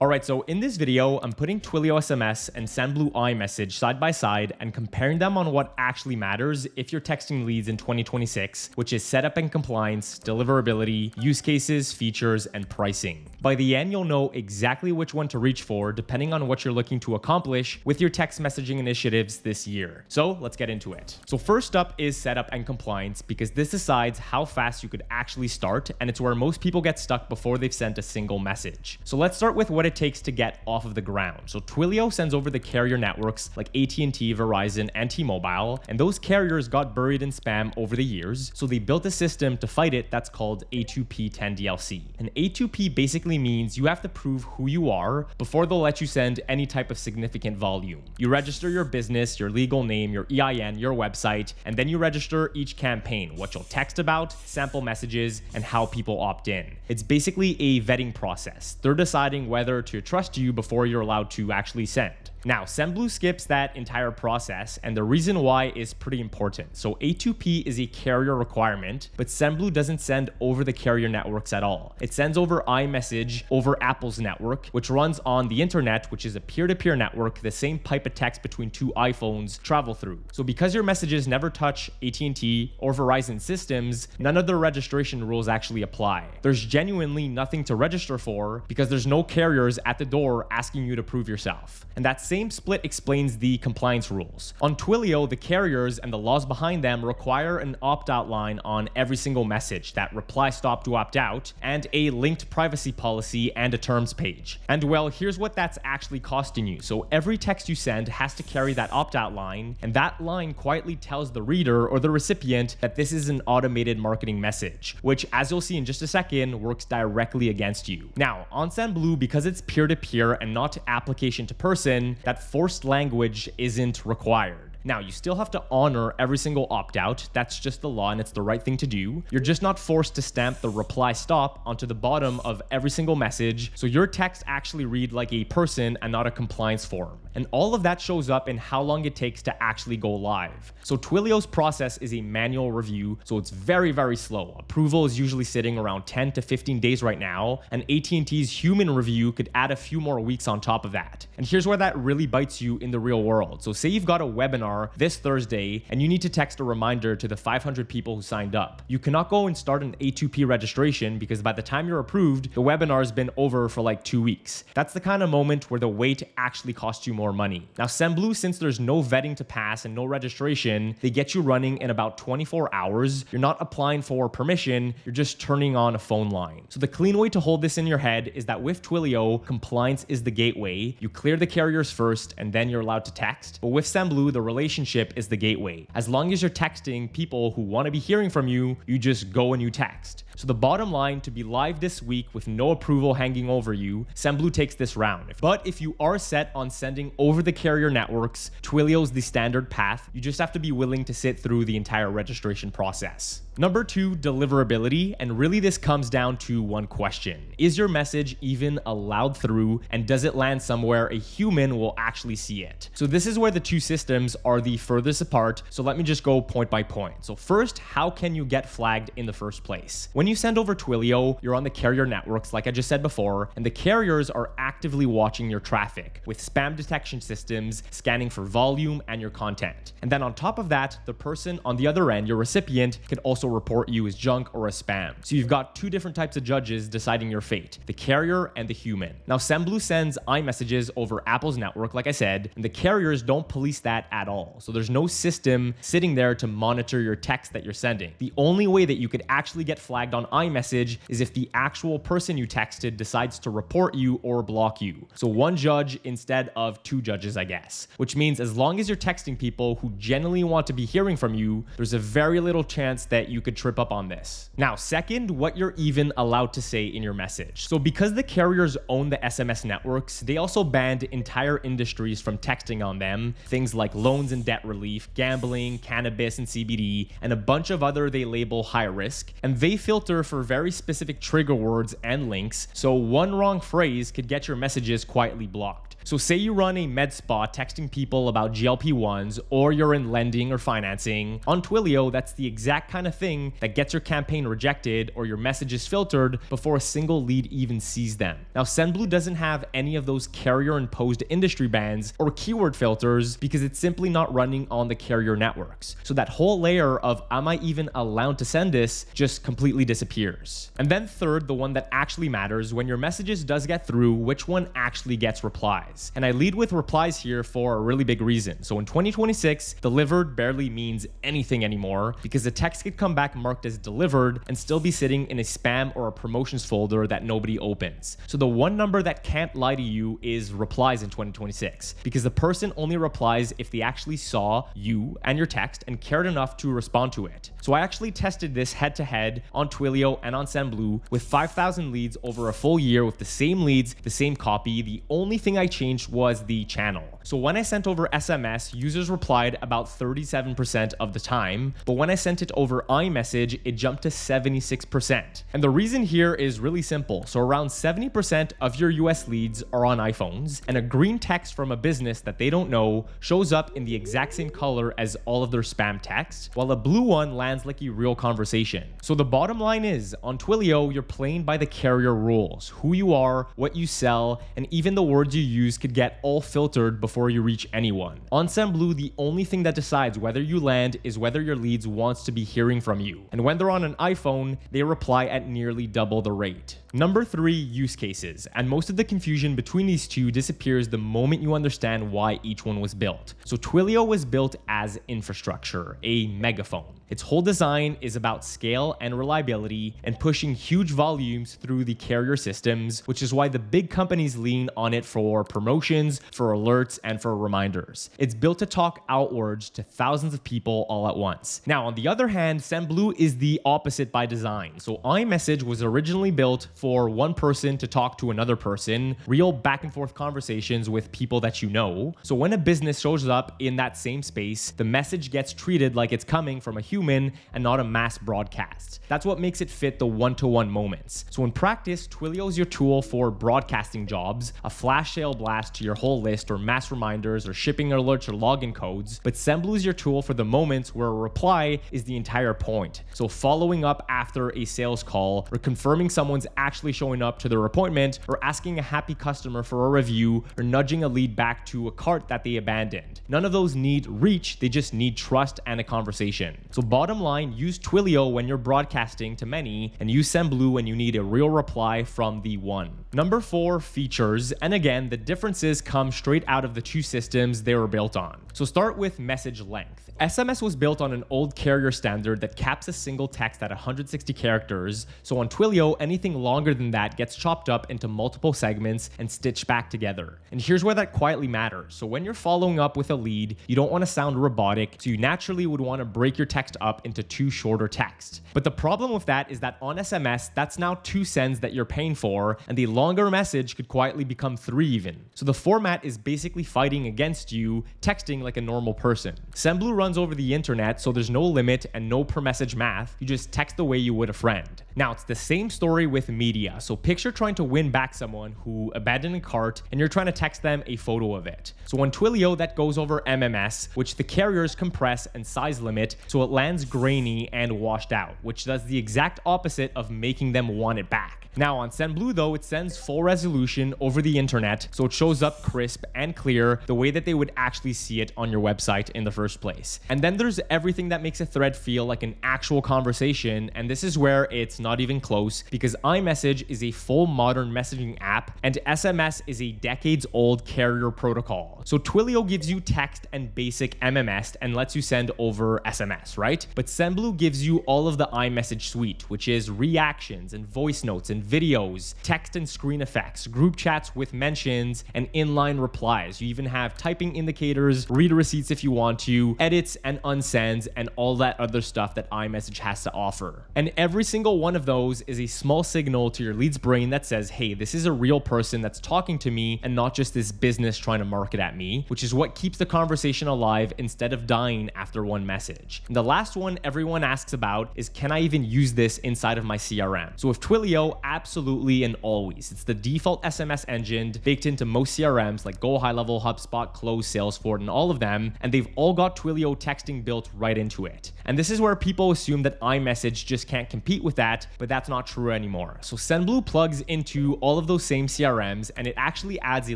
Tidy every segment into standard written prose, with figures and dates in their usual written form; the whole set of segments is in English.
Alright, so in this video, I'm putting Twilio SMS and Sendblue iMessage side by side and comparing them on what actually matters if you're texting leads in 2026, which is setup and compliance, deliverability, use cases, features, and pricing. By the end, you'll know exactly which one to reach for depending on what you're looking to accomplish with your text messaging initiatives this year. So let's get into it. So first up is setup and compliance, because this decides how fast you could actually start, and it's where most people get stuck before they've sent a single message. So let's start with what it takes to get off of the ground. So Twilio sends over the carrier networks like AT&T, Verizon, and T-Mobile, and those carriers got buried in spam over the years, so they built a system to fight it that's called A2P 10DLC. And A2P basically means you have to prove who you are before they'll let you send any type of significant volume. You register your business, your legal name, your EIN, your website, and then you register each campaign, what you'll text about, sample messages, and how people opt in. It's basically a vetting process. They're deciding whether to trust you before you're allowed to actually send. Now, Sendblue skips that entire process, and the reason why is pretty important. So A2P is a carrier requirement, but Sendblue doesn't send over the carrier networks at all. It sends over iMessage over Apple's network, which runs on the internet, which is a peer-to-peer network, the same pipe of text between two iPhones travel through. So because your messages never touch AT&T or Verizon systems, none of the registration rules actually apply. There's genuinely nothing to register for because there's no carriers at the door asking you to prove yourself. And that same split explains the compliance rules. On Twilio, the carriers and the laws behind them require an opt-out line on every single message, that reply stop to opt out, and a linked privacy policy and a terms page. And well, here's what that's actually costing you. So every text you send has to carry that opt-out line, and that line quietly tells the reader or the recipient that this is an automated marketing message, which, as you'll see in just a second, works directly against you. Now, on Sendblue, because it's peer-to-peer and not application to person, that forced language isn't required. Now, you still have to honor every single opt-out. That's just the law and it's the right thing to do. You're just not forced to stamp the reply stop onto the bottom of every single message, so your text actually read like a person and not a compliance form. And all of that shows up in how long it takes to actually go live. So Twilio's process is a manual review, so it's very, very slow. Approval is usually sitting around 10 to 15 days right now, and AT&T's human review could add a few more weeks on top of that. And here's where that really bites you in the real world. So say you've got a webinar this Thursday and you need to text a reminder to the 500 people who signed up. You cannot go and start an A2P registration because by the time you're approved, the webinar has been over for like 2 weeks. That's the kind of moment where the wait actually costs you more money. Now, Sendblue, since there's no vetting to pass and no registration, they get you running in about 24 hours. You're not applying for permission, you're just turning on a phone line. So the clean way to hold this in your head is that with Twilio, compliance is the gateway. You clear the carriers first and then you're allowed to text. But with Sendblue, the relationship is the gateway. As long as you're texting people who want to be hearing from you, you just go and you text. So the bottom line, to be live this week with no approval hanging over you, Sendblue takes this round. But if you are set on sending over the carrier networks, Twilio's the standard path. You just have to be willing to sit through the entire registration process. Number 2, deliverability, and really this comes down to one question. Is your message even allowed through, and does it land somewhere a human will actually see it? So this is where the two systems are the furthest apart, so let me just go point by point. So first, how can you get flagged in the first place? When you send over Twilio, you're on the carrier networks like I just said before, and the carriers are actively watching your traffic with spam detection systems scanning for volume and your content. And then on top of that, the person on the other end, your recipient, can also report you as junk or as spam. So you've got two different types of judges deciding your fate, the carrier and the human. Now, Sendblue sends iMessages over Apple's network, like I said, and the carriers don't police that at all. So there's no system sitting there to monitor your text that you're sending. The only way that you could actually get flagged on iMessage is if the actual person you texted decides to report you or block you. So one judge instead of two judges, I guess, which means as long as you're texting people who genuinely want to be hearing from you, there's a very little chance that you could trip up on this. Now, second, what you're even allowed to say in your message. So because the carriers own the SMS networks, they also banned entire industries from texting on them, things like loans and debt relief, gambling, cannabis and CBD, and a bunch of other they label high risk, and they filter for very specific trigger words and links, so one wrong phrase could get your messages quietly blocked. So say you run run a med spa texting people about GLP-1s, or you're in lending or financing, on Twilio, that's the exact kind of thing that gets your campaign rejected or your messages filtered before a single lead even sees them. Now, Sendblue doesn't have any of those carrier-imposed industry bans or keyword filters because it's simply not running on the carrier networks. So that whole layer of am I even allowed to send this just completely disappears. And then third, the one that actually matters, when your messages does get through, which one actually gets replies? And I lead with replies here for a really big reason. So in 2026, delivered barely means anything anymore because the text could come back marked as delivered and still be sitting in a spam or a promotions folder that nobody opens. So the one number that can't lie to you is replies in 2026, because the person only replies if they actually saw you and your text and cared enough to respond to it. So I actually tested this head to head on Twilio and on Sendblue with 5,000 leads over a full year with the same leads, the same copy. The only thing I changed was the channel. So when I sent over SMS, users replied about 37% of the time, but when I sent it over iMessage, it jumped to 76%. And the reason here is really simple. So around 70% of your US leads are on iPhones, and a green text from a business that they don't know shows up in the exact same color as all of their spam text, while a blue one lands like a real conversation. So the bottom line is, on Twilio, you're playing by the carrier rules. Who you are, what you sell, and even the words you use could get all filtered before you reach anyone. On Sendblue, the only thing that decides whether you land is whether your leads wants to be hearing from you. And when they're on an iPhone, they reply at nearly double the rate. Number 3, use cases. And most of the confusion between these two disappears the moment you understand why each one was built. So Twilio was built as infrastructure, a megaphone. Its whole design is about scale and reliability and pushing huge volumes through the carrier systems, which is why the big companies lean on it for promotions, for alerts, and for reminders. It's built to talk outwards to thousands of people all at once. Now, on the other hand, Sendblue is the opposite by design. So iMessage was originally built for one person to talk to another person, real back and forth conversations with people that you know. So when a business shows up in that same space, the message gets treated like it's coming from a human and not a mass broadcast. That's what makes it fit the one-to-one moments. So in practice, Twilio is your tool for broadcasting jobs, a flash sale blast to your whole list, or mass reminders, or shipping alerts, or login codes. But Sendblue is your tool for the moments where a reply is the entire point. So following up after a sales call, or confirming someone's actually showing up to their appointment, or asking a happy customer for a review, or nudging a lead back to a cart that they abandoned. None of those need reach, they just need trust and a conversation. So bottom line, use Twilio when you're broadcasting to many, and use Sendblue when you need a real reply from the one. Number 4, features. And again, the differences come straight out of the two systems they were built on. So start with message length. SMS was built on an old carrier standard that caps a single text at 160 characters. So on Twilio, anything longer than that gets chopped up into multiple segments and stitched back together. And here's where that quietly matters. So when you're following up with a lead, you don't want to sound robotic, so you naturally would want to break your text up into 2 shorter texts. But the problem with that is that on SMS, that's now 2 sends that you're paying for, and the longer message could quietly become 3 even. So the format is basically fighting against you texting like a normal person. Sendblue runs over the internet, so there's no limit and no per message math. You just text the way you would a friend. Now, it's the same story with media. So picture trying to win back someone who abandoned a cart and you're trying to text them a photo of it. So on Twilio, that goes over MMS, which the carriers compress and size limit so it lands grainy and washed out, which does the exact opposite of making them want it back. Now on Sendblue though, it sends full resolution over the internet, so it shows up crisp and clear the way that they would actually see it on your website in the first place. And then there's everything that makes a thread feel like an actual conversation, and this is where it's not even close, because iMessage is a full modern messaging app and SMS is a decades-old carrier protocol. So Twilio gives you text and basic MMS and lets you send over SMS, right? But Sendblue gives you all of the iMessage suite, which is reactions and voice notes and videos, text and screen effects, group chats with mentions, and inline replies. You even have typing indicators, read receipts if you want to, edits and unsends, and all that other stuff that iMessage has to offer. And every single one of those is a small signal to your lead's brain that says, hey, this is a real person that's talking to me and not just this business trying to market at me, which is what keeps the conversation alive instead of dying after one message. And the last one everyone asks about is, can I even use this inside of my CRM? So with Twilio, absolutely and always. base. It's the default SMS engine baked into most CRMs like GoHighLevel, HubSpot, Close, Salesforce, and all of them, and they've all got Twilio texting built right into it. And this is where people assume that iMessage just can't compete with that, but that's not true anymore. So Sendblue plugs into all of those same CRMs, and it actually adds a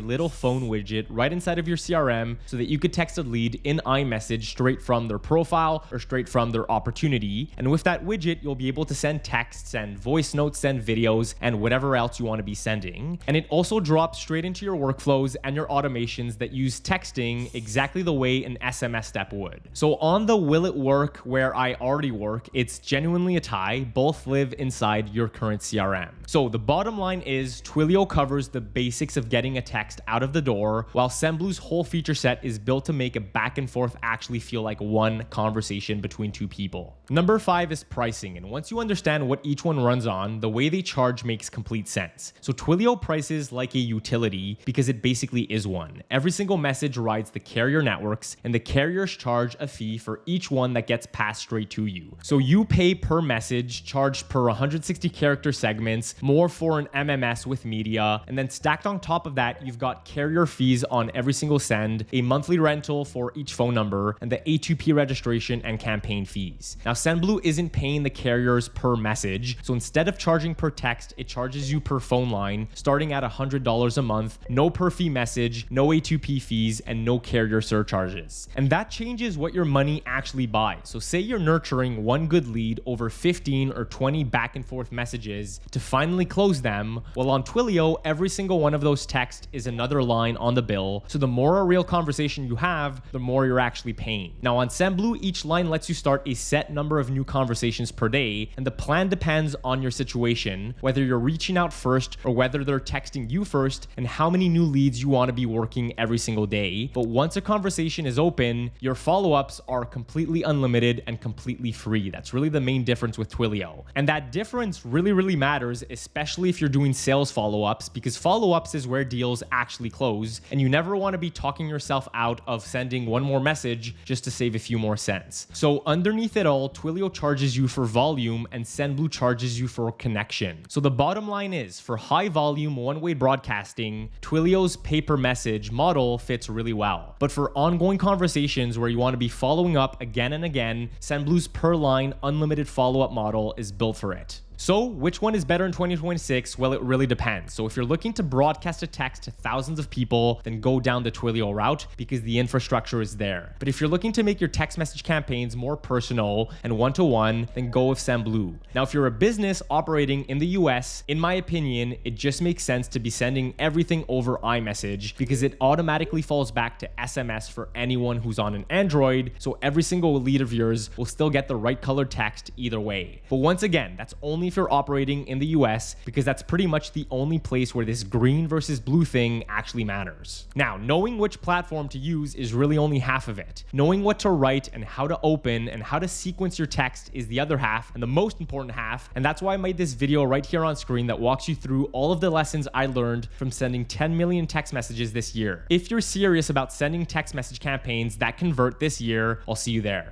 little phone widget right inside of your CRM so that you could text a lead in iMessage straight from their profile or straight from their opportunity. And with that widget, you'll be able to send texts, send voice notes, send videos, and whatever else you want to be sending. And it also drops straight into your workflows and your automations that use texting exactly the way an SMS step would. So on the will it work where I already work, it's genuinely a tie. Both live inside your current CRM. So the bottom line is Twilio covers the basics of getting a text out of the door, while Sendblue's whole feature set is built to make a back and forth actually feel like one conversation between two people. Number 5 is pricing, and once you understand what each one runs on, the way they charge makes complete sense. So Twilio prices like a utility because it basically is one. Every single message rides the carrier networks, and the carriers charge a fee for each one that gets passed straight to you. So you pay per message, charged per 160 character segments, more for an MMS with media, and then stacked on top of that, you've got carrier fees on every single send, a monthly rental for each phone number, and the A2P registration and campaign fees. Now, Sendblue isn't paying the carriers per message, so instead of charging per text, it charges you per phone line, starting at $100 a month, no per fee message, no A2P fees, and no carrier surcharges. And that changes what your money actually buys. So say you're nurturing one good lead over 15 or 20 back and forth messages to finally close them. Well, on Twilio, every single one of those texts is another line on the bill. So the more a real conversation you have, the more you're actually paying. Now on Sendblue, each line lets you start a set number of new conversations per day, and the plan depends on your situation, whether you're reaching out first or whether they're texting you first, and how many new leads you want to be working every single day. But once a conversation is open, your follow-ups are completely unlimited and completely free. That's really the main difference with Twilio. And that difference really matters, especially if you're doing sales follow-ups, because follow-ups is where deals actually close, and you never want to be talking yourself out of sending one more message just to save a few more cents. So underneath it all, Twilio charges you for volume and Sendblue charges you for connection. So the bottom line is, for high volume one-way broadcasting, Twilio's pay-per-message model fits really well. But for ongoing conversations where you want to be following up again and again, Sendblue's per-line unlimited follow-up model is built for it. So which one is better in 2026? Well, it really depends. So if you're looking to broadcast a text to thousands of people, then go down the Twilio route because the infrastructure is there. But if you're looking to make your text message campaigns more personal and one-to-one, then go with Sendblue. Now, if you're a business operating in the US, in my opinion, it just makes sense to be sending everything over iMessage because it automatically falls back to SMS for anyone who's on an Android. So every single lead of yours will still get the right colored text either way. But once again, that's only if you're operating in the US, because that's pretty much the only place where this green versus blue thing actually matters. Now, knowing which platform to use is really only half of it. Knowing what to write and how to open and how to sequence your text is the other half, and the most important half. And that's why I made this video right here on screen that walks you through all of the lessons I learned from sending 10 million text messages this year. If you're serious about sending text message campaigns that convert this year, I'll see you there.